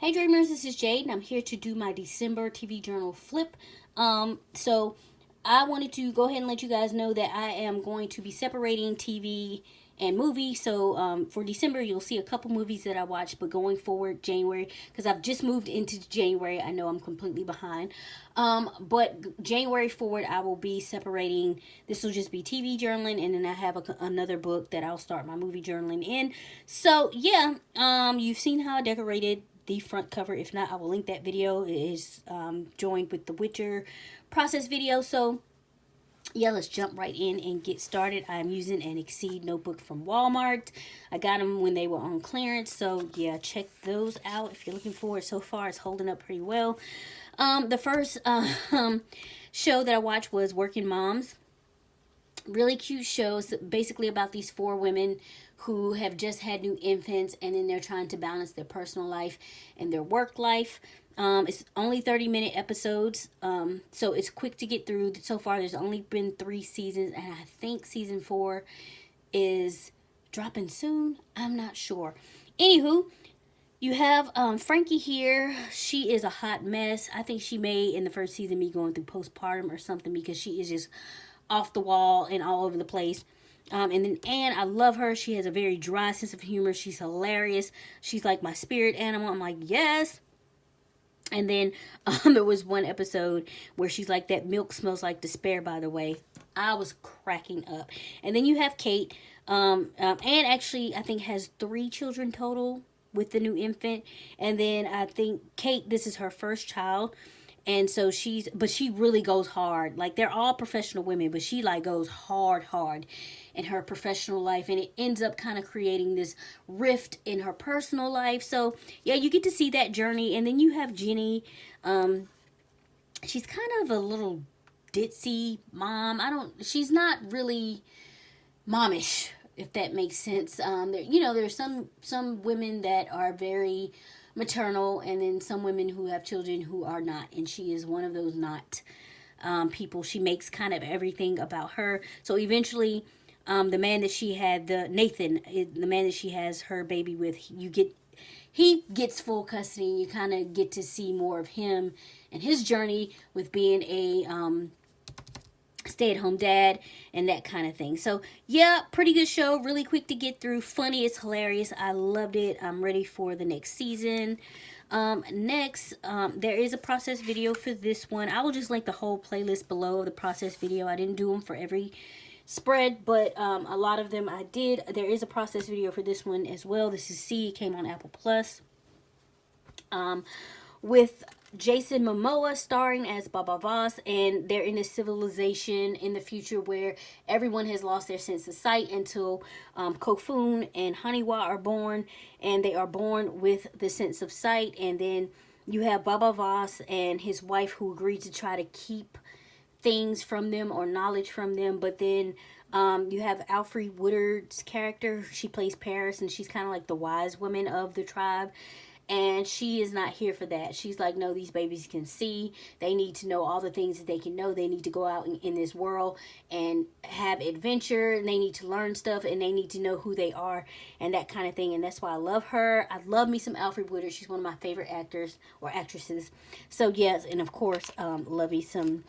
Hey Dreamers, this is Jade, and I'm here to do my December TV journal flip. So I wanted to go ahead and let you guys know that I am going to be separating TV and movie. So for December, you'll see a couple movies that I watched, but going forward, January, because I've just moved into January, I know I'm completely behind. But January forward, I will be separating. This will just be TV journaling, and then I have another book that I'll start my movie journaling in. So yeah, you've seen how I decorated the front cover. If not, I will link that video. It is joined with the Witcher process video. So yeah, let's jump right in and get started. I'm using an Exceed notebook from Walmart. I got them when they were on clearance. So yeah, check those out if you're looking for it. So far, it's holding up pretty well. The first show that I watched was Working Moms. Really cute shows, basically about these four women who have just had new infants, and then they're trying to balance their personal life and their work life. It's only 30-minute episodes, so it's quick to get through. So far there's only been 3 seasons, and I think season 4 is dropping soon. I'm not sure. Anywho, you have Frankie here. She is a hot mess. I think she may, in the first season, be going through postpartum or something, because she is just off the wall and all over the place. And then Anne, I love her. She has a very dry sense of humor. She's hilarious. She's like my spirit animal. I'm like, yes. And then there was one episode where she's like, that milk smells like despair, by the way. I was cracking up. And then you have Kate. Anne actually, I think, has 3 children total with the new infant. And then I think Kate, this is her first child. And so but she really goes hard. Like, they're all professional women, but she like goes hard in her professional life, and it ends up kind of creating this rift in her personal life. So yeah, you get to see that journey. And then you have Jenny. She's kind of a little ditzy mom. She's not really momish, if that makes sense. There's some women that are very maternal, and then some women who have children who are not, and she is one of those not people. She makes kind of everything about her. So eventually, the man that she had, the man that she has her baby with, he gets full custody. You kind of get to see more of him and his journey with being a stay-at-home dad and that kind of thing. So yeah, pretty good show, really quick to get through, funny, it's hilarious, I loved it. I'm ready for the next season. Next, there is a process video for this one. I will just link the whole playlist below of the process video. I didn't do them for every spread, but a lot of them I did. There is a process video for this one as well. This is C. It came on Apple Plus. With Jason Momoa starring as Baba Voss, and they're in a civilization in the future where everyone has lost their sense of sight until Kofun and Haniwa are born, and they are born with the sense of sight. And then you have Baba Voss and his wife, who agreed to try to keep things from them or knowledge from them. But then you have Alfre Woodard's character. She plays Paris, and she's kind of like the wise woman of the tribe. And she is not here for that. She's like, no, these babies can see. They need to know all the things that they can know. They need to go out in this world and have adventure. And they need to learn stuff. And they need to know who they are and that kind of thing. And that's why I love her. I love me some Alfre Woodard. She's one of my favorite actors or actresses. So yes, and of course, love me some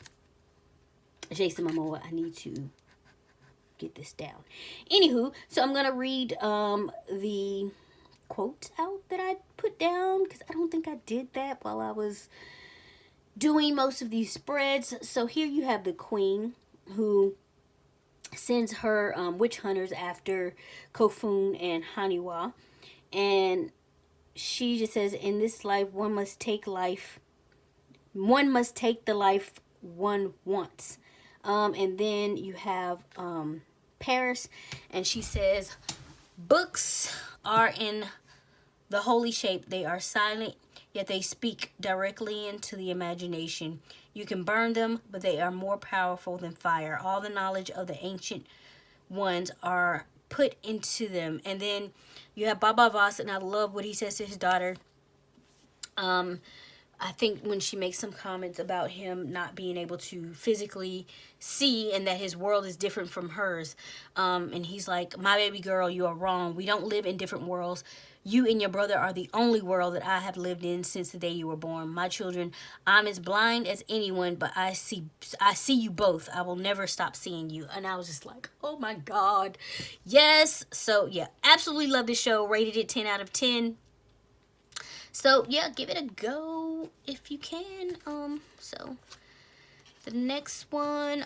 Jason Momoa. I need to get this down. Anywho, so I'm going to read the quotes out that I put down, because I don't think I did that while I was doing most of these spreads. So here you have the queen, who sends her witch hunters after Kofun and Haniwa, and she just says, in this life one must take the life one wants. And then you have Paris, and she says, books are in the holy shape. They are silent, yet they speak directly into the imagination. You can burn them, but they are more powerful than fire. All the knowledge of the ancient ones are put into them. And then you have Baba Voss, and I love what he says to his daughter. I think when she makes some comments about him not being able to physically see and that his world is different from hers. And he's like, my baby girl, you are wrong. We don't live in different worlds. You and your brother are the only world that I have lived in since the day you were born. My children, I'm as blind as anyone, but I see you both. I will never stop seeing you. And I was just like, oh my God. Yes. So yeah, absolutely love this show. Rated it 10 out of 10. So yeah, give it a go if you can. So the next one,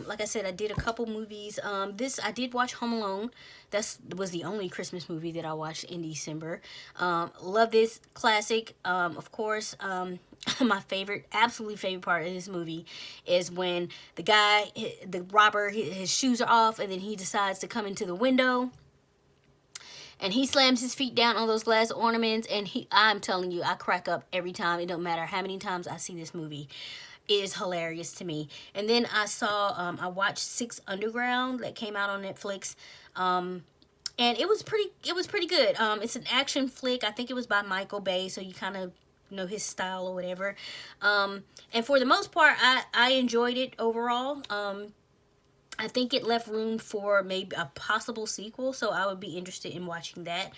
like I said, I did a couple movies. This I did watch Home Alone. That was the only Christmas movie that I watched in December. Love this classic. Of course, my favorite, absolutely favorite part of this movie is when the guy, the robber, his shoes are off, and then he decides to come into the window. And he slams his feet down on those glass ornaments, and I'm telling you, I crack up every time. It don't matter how many times I see this movie. It is hilarious to me. And then I watched Six Underground that came out on Netflix. And it was pretty good. It's an action flick. I think it was by Michael Bay, so you kind of know his style or whatever. And for the most part, I enjoyed it overall. I think it left room for maybe a possible sequel, so I would be interested in watching that.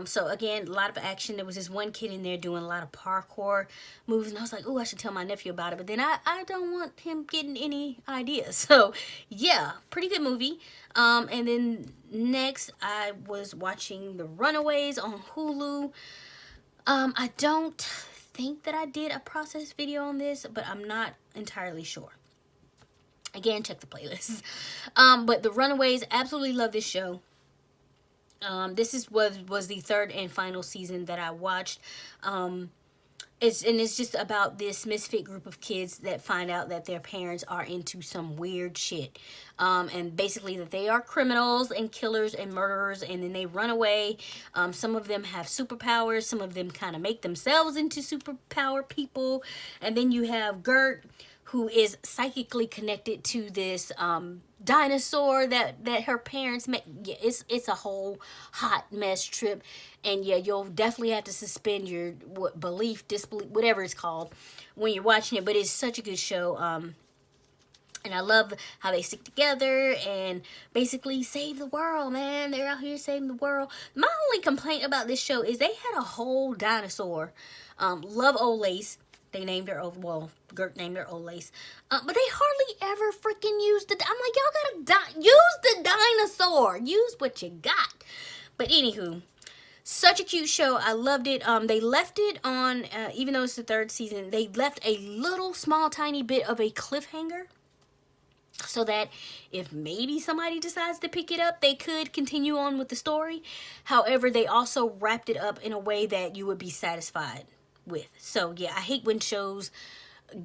So again, a lot of action. There was this one kid in there doing a lot of parkour moves, and I was like, oh, I should tell my nephew about it. But then I don't want him getting any ideas. So yeah, pretty good movie. And then next I was watching The Runaways on Hulu. I don't think that I did a process video on this, but I'm not entirely sure. Again, check the playlist. But The Runaways, absolutely love this show. This was the third and final season that I watched. It's just about this misfit group of kids that find out that their parents are into some weird shit. And basically that they are criminals and killers and murderers, and then they run away. Some of them have superpowers. Some of them kind of make themselves into superpower people. And then you have Gert, who is psychically connected to this dinosaur that her parents met. Yeah, it's a whole hot mess trip, and yeah, you'll definitely have to suspend your disbelief, whatever it's called, when you're watching it. But it's such a good show. And I love how they stick together and basically save the world, man. They're out here saving the world. My only complaint about this show is they had a whole dinosaur. Love Old Lace. They named her Gert named her Old Lace. But they hardly ever freaking used the... I'm like, y'all gotta use the dinosaur. Use what you got. But anywho, such a cute show. I loved it. They left it on, even though it's the third season, they left a little small tiny bit of a cliffhanger, so that if maybe somebody decides to pick it up, they could continue on with the story. However, they also wrapped it up in a way that you would be satisfied with. So yeah, I hate when shows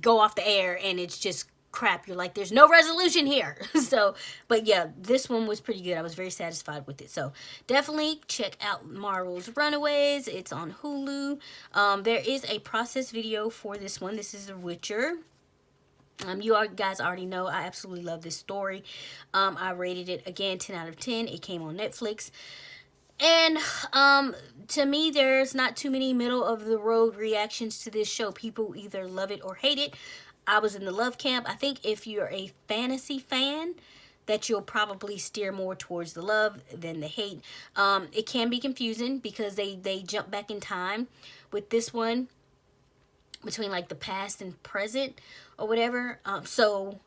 go off the air and it's just crap. You're like, there's no resolution here. So, but yeah, this one was pretty good. I was very satisfied with it. So definitely check out Marvel's Runaways. It's on Hulu. There is a process video for this one. This is The Witcher. Guys already know I absolutely love this story. I rated it again 10 out of 10. It came on Netflix. And to me, there's not too many middle of the road reactions to this show. People either love it or hate it. I was in the love camp. I think if you're a fantasy fan, that you'll probably steer more towards the love than the hate. It can be confusing because they jump back in time with this one between like the past and present or whatever. So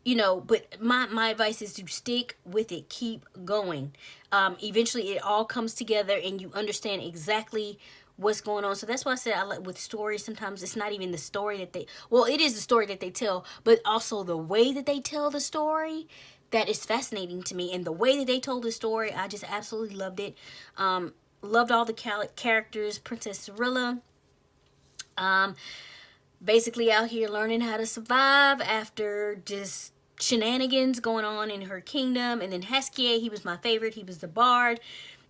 you know, but my advice is to stick with it. Keep going. Eventually it all comes together and you understand exactly what's going on. So that's why I said I like with stories, sometimes it's not even the story that it is the story that they tell, but also the way that they tell the story that is fascinating to me. And the way that they told the story, I just absolutely loved it. Loved all the characters. Princess Cirilla, basically out here learning how to survive after just shenanigans going on in her kingdom. And then Haskier, he was my favorite. He was the bard,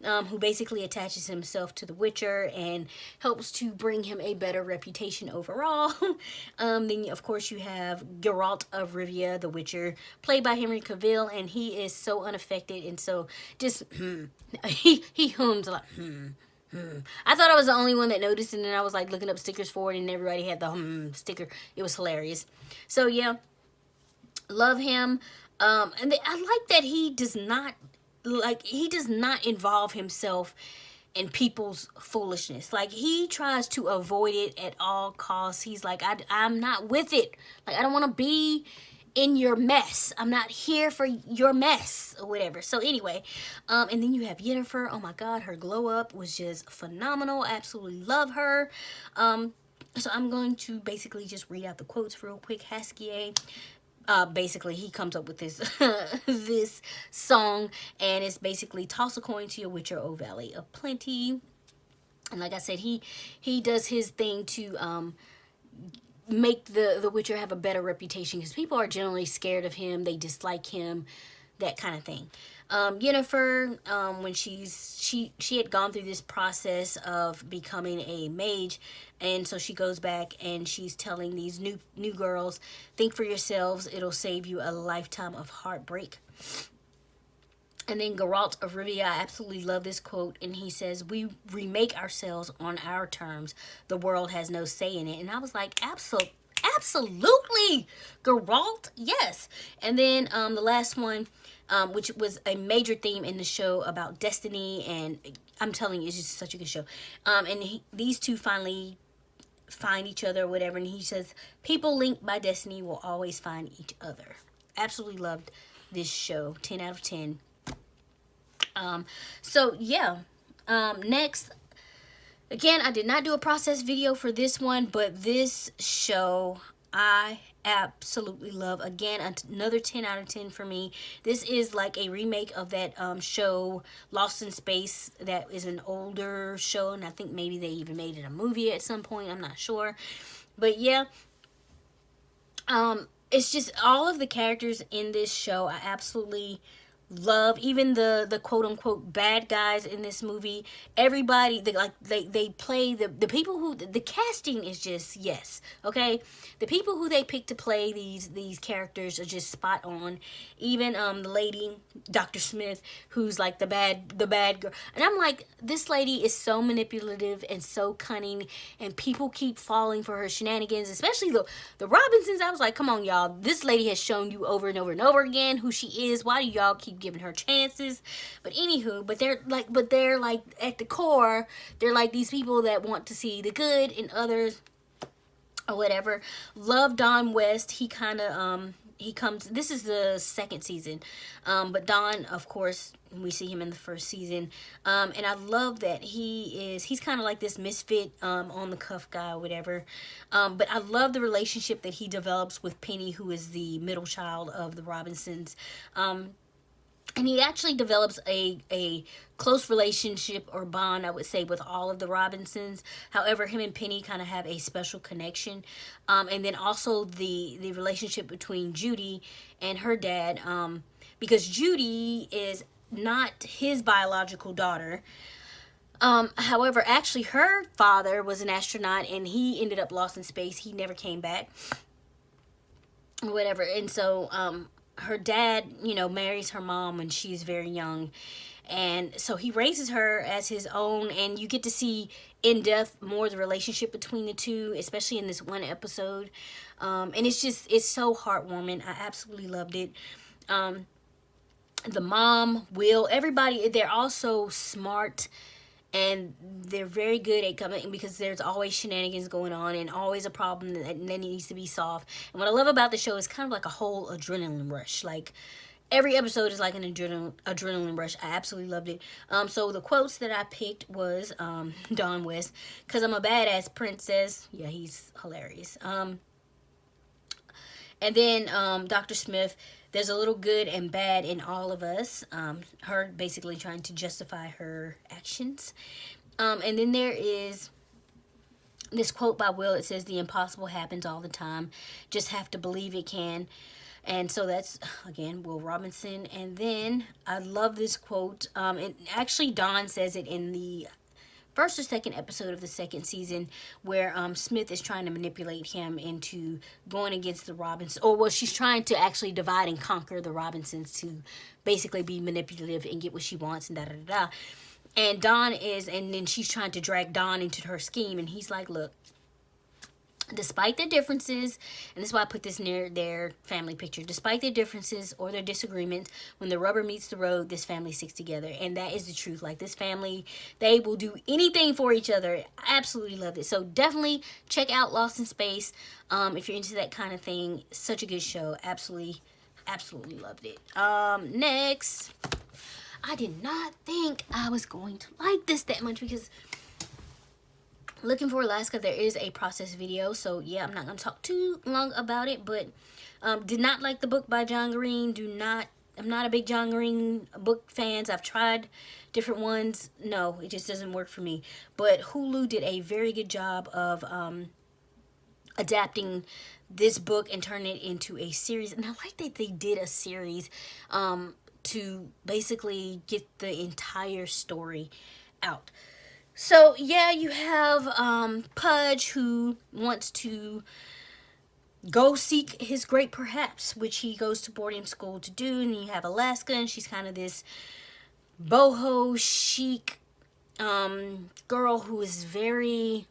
who basically attaches himself to the Witcher and helps to bring him a better reputation overall. Then of course you have Geralt of Rivia, the Witcher, played by Henry Cavill, and he is so unaffected and so just he hums a lot. I thought I was the only one that noticed, and then I was like looking up stickers for it, and everybody had the sticker. It was hilarious. So yeah, love him. I like that he does not involve himself in people's foolishness. Like, he tries to avoid it at all costs. He's like, I'm not with it. Like, I don't want to be in your mess. I'm not here for your mess or whatever. So anyway, and then you have Yennefer. Oh my God, her glow up was just phenomenal. Absolutely love her. So I'm going to basically just read out the quotes real quick. Haskier, basically he comes up with this this song, and it's basically toss a coin to your Witcher, O Valley of Plenty. And like I said, he does his thing to make the Witcher have a better reputation, because people are generally scared of him, they dislike him, that kind of thing. Yennefer, when she had gone through this process of becoming a mage, and so she goes back and she's telling these new girls, think for yourselves, it'll save you a lifetime of heartbreak. And then Geralt of Rivia, I absolutely love this quote, and he says, we remake ourselves on our terms, the world has no say in it. And I was like, absolutely, Geralt, yes. And then the last one, which was a major theme in the show about destiny, and I'm telling you, it's just such a good show. And these two finally find each other or whatever, and he says, people linked by destiny will always find each other. Absolutely loved this show. 10 out of 10. So yeah, next, again, I did not do a process video for this one, but this show I absolutely love. Again, another 10 out of 10 for me. This is like a remake of that show Lost in Space, that is an older show, and I think maybe they even made it a movie at some point, I'm not sure. But yeah, it's just all of the characters in this show I absolutely love. Even the quote unquote bad guys in this movie, everybody, they play the people who, the casting is just, yes, okay, the people who they pick to play these characters are just spot on. Even the lady, Dr. Smith, who's like the bad girl, and I'm like, this lady is so manipulative and so cunning, and people keep falling for her shenanigans, especially the Robinsons. I was like, come on, y'all, this lady has shown you over and over and over again who she is. Why do y'all keep giving her chances? But anywho, but they're like at the core, they're like these people that want to see the good in others or whatever. Love Don West. He kind of he comes, this is the second season, but Don, of course, we see him in the first season, and I love that he's kind of like this misfit, on the cuff guy or whatever, but I love the relationship that he develops with Penny, who is the middle child of the Robinsons. And he actually develops a close relationship or bond, I would say, with all of the Robinsons. However, him and Penny kind of have a special connection. And then also the relationship between Judy and her dad, because Judy is not his biological daughter. However, actually her father was an astronaut, and he ended up lost in space. He never came back, whatever. And so her dad, marries her mom when she's very young, and so he raises her as his own, and you get to see in depth more the relationship between the two, especially in this one episode, and it's so heartwarming. I absolutely loved it. The mom, Will, everybody, they're all so smart, and they're very good at coming, because there's always shenanigans going on and always a problem that needs to be solved. And what I love about the show is kind of like a whole adrenaline rush. Like, every episode is like an adrenaline rush. I absolutely loved it. So the quotes that I picked was Don West, because I'm a badass princess. Yeah, he's hilarious. And then Dr. Smith, there's a little good and bad in all of us. Her basically trying to justify her actions. And then there is this quote by Will. It says, the impossible happens all the time. Just have to believe it can. And so that's, again, Will Robinson. And then I love this quote. And actually, Dawn says it in the first or second episode of the second season, where Smith is trying to manipulate him into going against the Robinsons. Or, well, she's trying to actually divide and conquer the Robinsons to basically be manipulative and get what she wants and da-da-da-da. And then she's trying to drag Don into her scheme, and he's like, look, despite their differences, and this is why I put this near their family picture, despite their differences or their disagreements, when the rubber meets the road, this family sticks together. And that is the truth. Like, this family, they will do anything for each other. I absolutely loved it. So definitely check out Lost in Space if you're into that kind of thing. Such a good show. Absolutely loved it. Next, I did not think I was going to like this that much, because Looking for Alaska, there is a process video, so yeah, I'm not going to talk too long about it, but did not like the book by John Green. I'm not a big John Green book fans. I've tried different ones. No, it just doesn't work for me. But Hulu did a very good job of adapting this book and turning it into a series. And I like that they did a series to basically get the entire story out. So yeah, you have Pudge, who wants to go seek his great perhaps, which he goes to boarding school to do. And you have Alaska, and she's kind of this boho chic girl who is very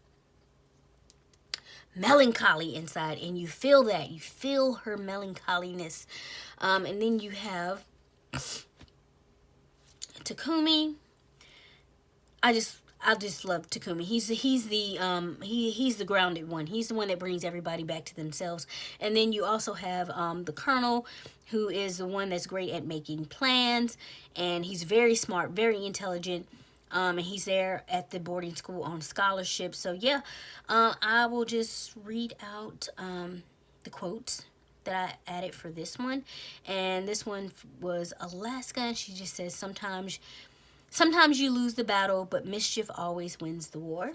melancholy inside, and you feel that. You feel her melancholiness. And then you have Takumi. I just love Takumi. He's the grounded one. He's the one that brings everybody back to themselves. And then you also have the Colonel, who is the one that's great at making plans, and he's very smart, very intelligent. And he's there at the boarding school on scholarship. So yeah, I will just read out the quotes that I added for this one. And this one was Alaska, and she just says, Sometimes you lose the battle, but mischief always wins the war.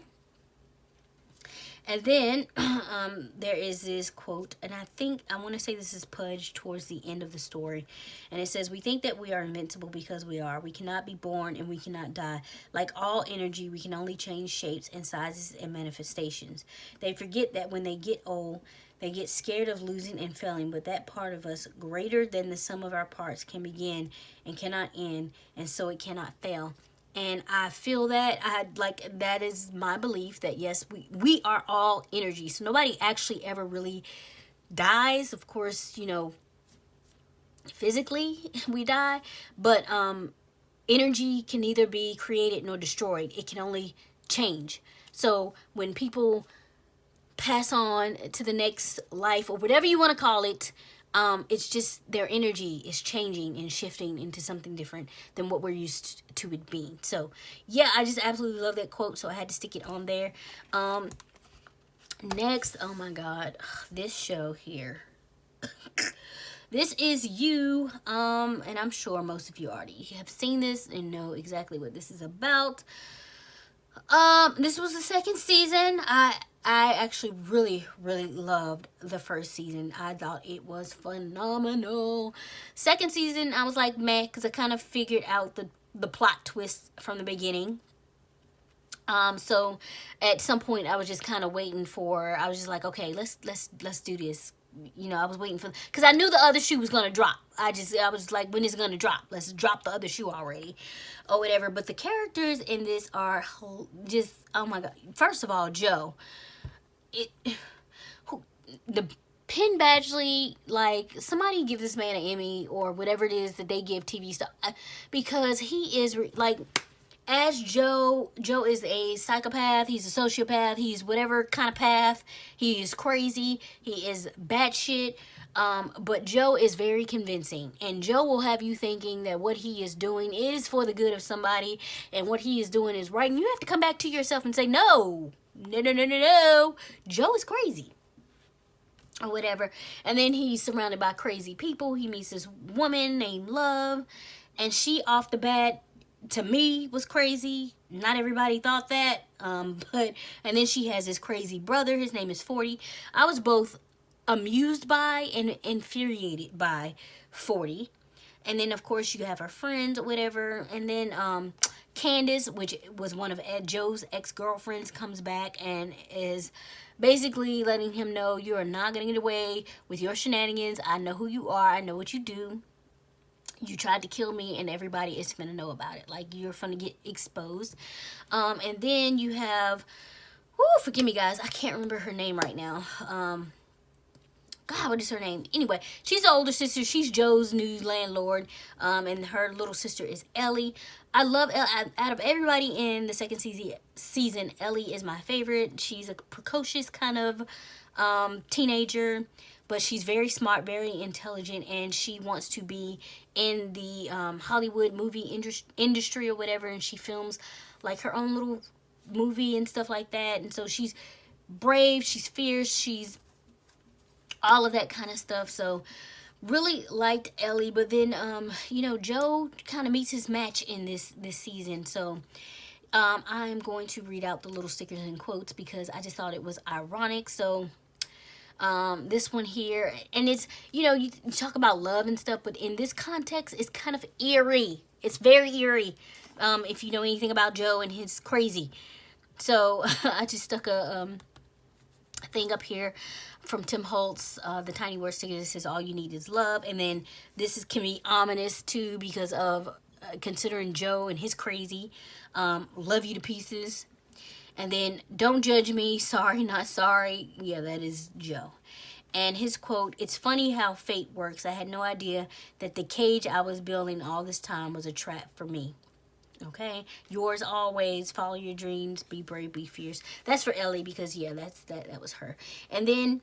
And then there is this quote, and I want to say this is Pudge towards the end of the story. And it says, we think that we are invincible because we are. We cannot be born and we cannot die. Like all energy, we can only change shapes and sizes and manifestations. They forget that when they get old, they get scared of losing and failing, but that part of us, greater than the sum of our parts, can begin and cannot end, and so it cannot fail. And I feel that that is my belief, that yes, we are all energy. So nobody actually ever really dies. Of course, physically we die, but energy can neither be created nor destroyed. It can only change. So when people pass on to the next life, or whatever you want to call it, it's just their energy is changing and shifting into something different than what we're used to it being. So yeah, I just absolutely love that quote, so I had to stick it on there. Next, oh my god, this show here. This is You, and I'm sure most of you already have seen this and know exactly what this is about. This was the second season. I actually really, really loved the first season. I thought it was phenomenal. Second season, I was like, meh, because I kind of figured out the plot twist from the beginning. So at some point, I was just kind of waiting I was just like, okay, let's do this. I was waiting because I knew the other shoe was gonna drop. I was like, when is it gonna drop? Let's drop the other shoe already, or whatever. But the characters in this are just, oh my god. First of all, Joe. The Penn Badgley, like, somebody give this man an Emmy or whatever it is that they give TV stuff, because he is like, as Joe is a psychopath, he's a sociopath, he's whatever kind of path, he is crazy, he is batshit, but Joe is very convincing, and Joe will have you thinking that what he is doing is for the good of somebody, and what he is doing is right, and you have to come back to yourself and say, no, Joe is crazy, or whatever. And then he's surrounded by crazy people. He meets this woman named Love, and she off the bat, to me, was crazy. Not everybody thought that, and then she has this crazy brother. His name is 40. I was both amused by and infuriated by 40. And then, of course, you have her friends or whatever. And then Candace, which was one of Joe's ex-girlfriends, comes back and is basically letting him know, you are not going to get away with your shenanigans. I know who you are. I know what you do. You tried to kill me, and everybody is gonna know about it. Like, you're gonna get exposed. And then you have, forgive me guys, I can't remember her name right now. God, what is her name? Anyway, she's the older sister. She's Joe's new landlord. And her little sister is Ellie. I love out of everybody in the second season, Ellie is my favorite. She's a precocious kind of teenager, but she's very smart, very intelligent, and she wants to be in the Hollywood movie industry or whatever, and she films like her own little movie and stuff like that. And so she's brave, she's fierce, she's all of that kind of stuff. So really liked Ellie. But then Joe kind of meets his match in this season. So I'm going to read out the little stickers and quotes because I just thought it was ironic. So this one here, and it's, you talk about love and stuff, but in this context it's kind of eerie. It's very eerie, if you know anything about Joe and his crazy. So I just stuck a thing up here from Tim Holtz, the tiny word sticker that says all you need is love. And then this can be ominous too because of considering Joe and his crazy. Love you to pieces. And then don't judge me, sorry not sorry. Yeah, that is Joe. And his quote, it's funny how fate works. I had no idea that the cage I was building all this time was a trap for me. Okay, yours always, follow your dreams, be brave, be fierce. That's for Ellie because yeah, that was her. And then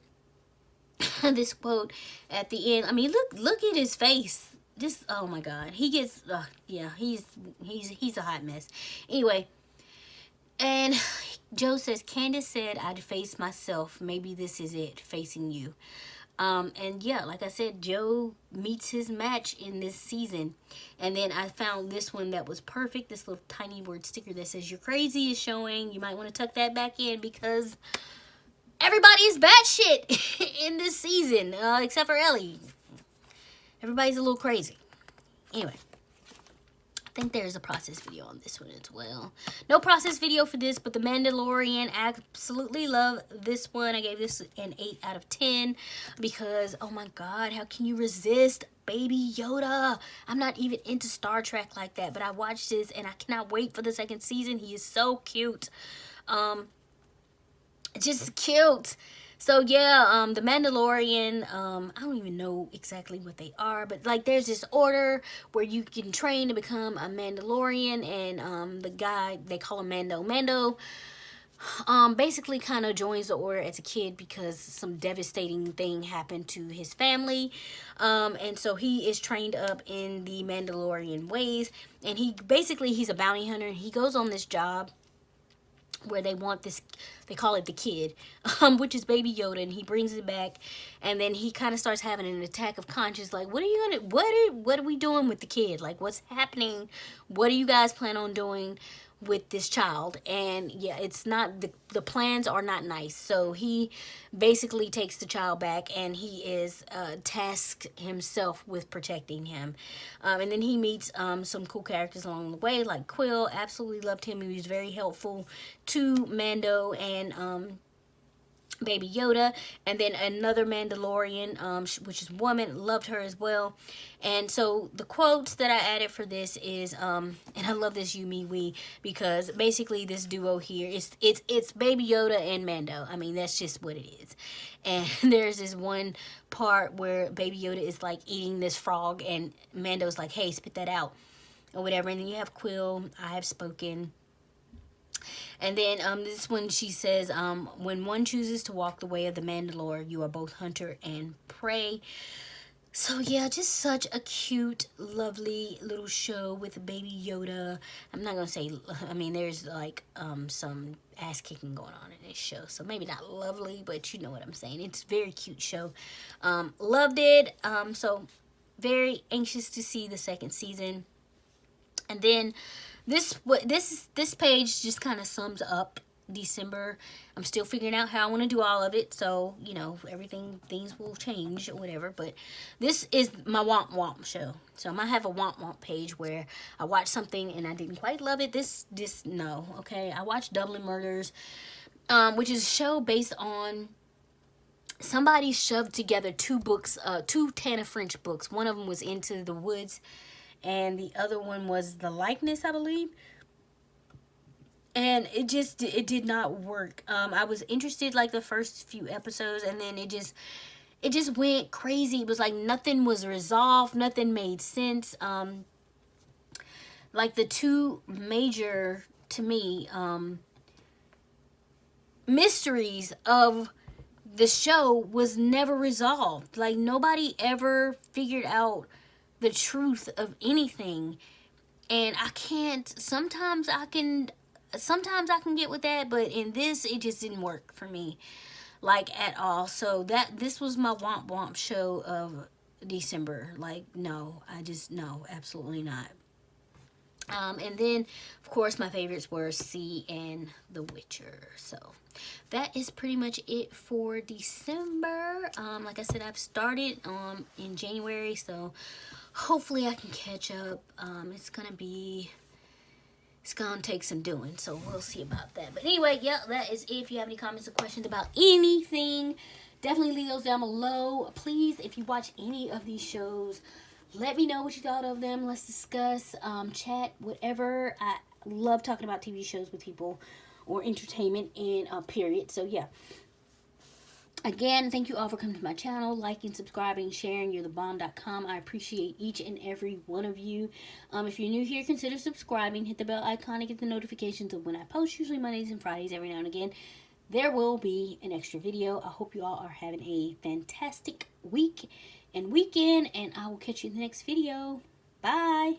this quote at the end, I mean, look at his face. Just, oh my God, he gets yeah, he's a hot mess. Anyway, and Joe says, Candace said I'd face myself. Maybe this is it, facing you. And yeah, like I said, Joe meets his match in this season. And then I found this one that was perfect. This little tiny word sticker that says, you're crazy is showing. You might want to tuck that back in because everybody is batshit in this season, except for Ellie. Everybody's a little crazy. Anyway, I think there's a process video on this one as well. No process video for this, but The Mandalorian, absolutely love this one. I gave this an 8 out of 10 because, oh my God, how can you resist Baby Yoda? I'm not even into Star Trek like that, but I watched this and I cannot wait for the second season. He is so cute. Just cute. So yeah, The Mandalorian, I don't even know exactly what they are, but like there's this order where you can train to become a Mandalorian, and the guy, they call him Mando, basically kind of joins the order as a kid because some devastating thing happened to his family, and so he is trained up in the Mandalorian ways, and he's a bounty hunter, and he goes on this job where they want this, they call it the kid, which is Baby Yoda, and he brings it back, and then he kind of starts having an attack of conscience, like, what are we doing with the kid? Like, what's happening? What do you guys plan on doing with this child? And yeah, it's not, the plans are not nice. So he basically takes the child back, and he is tasked himself with protecting him. And then he meets some cool characters along the way, like Quill. Absolutely loved him. He was very helpful to Mando and Baby Yoda. And then another Mandalorian, which is woman, loved her as well. And so the quotes that I added for this is, and I love this you, me, we, because basically this duo here is, it's Baby Yoda and Mando. I mean, that's just what it is. And there's this one part where Baby Yoda is like eating this frog, and Mando's like, hey, spit that out, or whatever. And then you have Quill, I have spoken. And then this one, she says, when one chooses to walk the way of the Mandalore, you are both hunter and prey. So yeah, just such a cute, lovely little show with Baby Yoda. I'm not gonna say, I mean, there's like some ass kicking going on in this show, so maybe not lovely, but you know what I'm saying. It's a very cute show. Loved it. So very anxious to see the second season. And then this page just kind of sums up December. I'm still figuring out how I want to do all of it, so you know, things will change or whatever, but this is my Womp Womp show. So I might have a Womp Womp page where I watch something and I didn't quite love it. No, okay. I watched Dublin Murders, which is a show based on somebody shoved together two books, two Tana French books. One of them was Into the Woods, and the other one was The Likeness, I believe. And it did not work. I was interested like the first few episodes, and then it just went crazy. It was like nothing was resolved, nothing made sense. Like the two major, to me, mysteries of the show was never resolved. Like nobody ever figured out the truth of anything. And I can't, sometimes I can get with that, but in this it just didn't work for me like at all. So this was my womp womp show of December. Like no, no, absolutely not. And then, of course, my favorites were C and The Witcher. So that is pretty much it for December. Like I said, I've started in January, so hopefully I can catch up. It's gonna take some doing, so we'll see about that. But anyway, yeah, that is it. If you have any comments or questions about anything, definitely leave those down below. Please, if you watch any of these shows, let me know what you thought of them. Let's discuss, chat, whatever. I love talking about TV shows with people, or entertainment in period. So yeah. Again, thank you all for coming to my channel, liking, subscribing, sharing. You're thebomb.com. I appreciate each and every one of you. If you're new here, consider subscribing. Hit the bell icon to get the notifications of when I post, usually Mondays and Fridays. Every now and again, there will be an extra video. I hope you all are having a fantastic week and weekend, and I will catch you in the next video. Bye.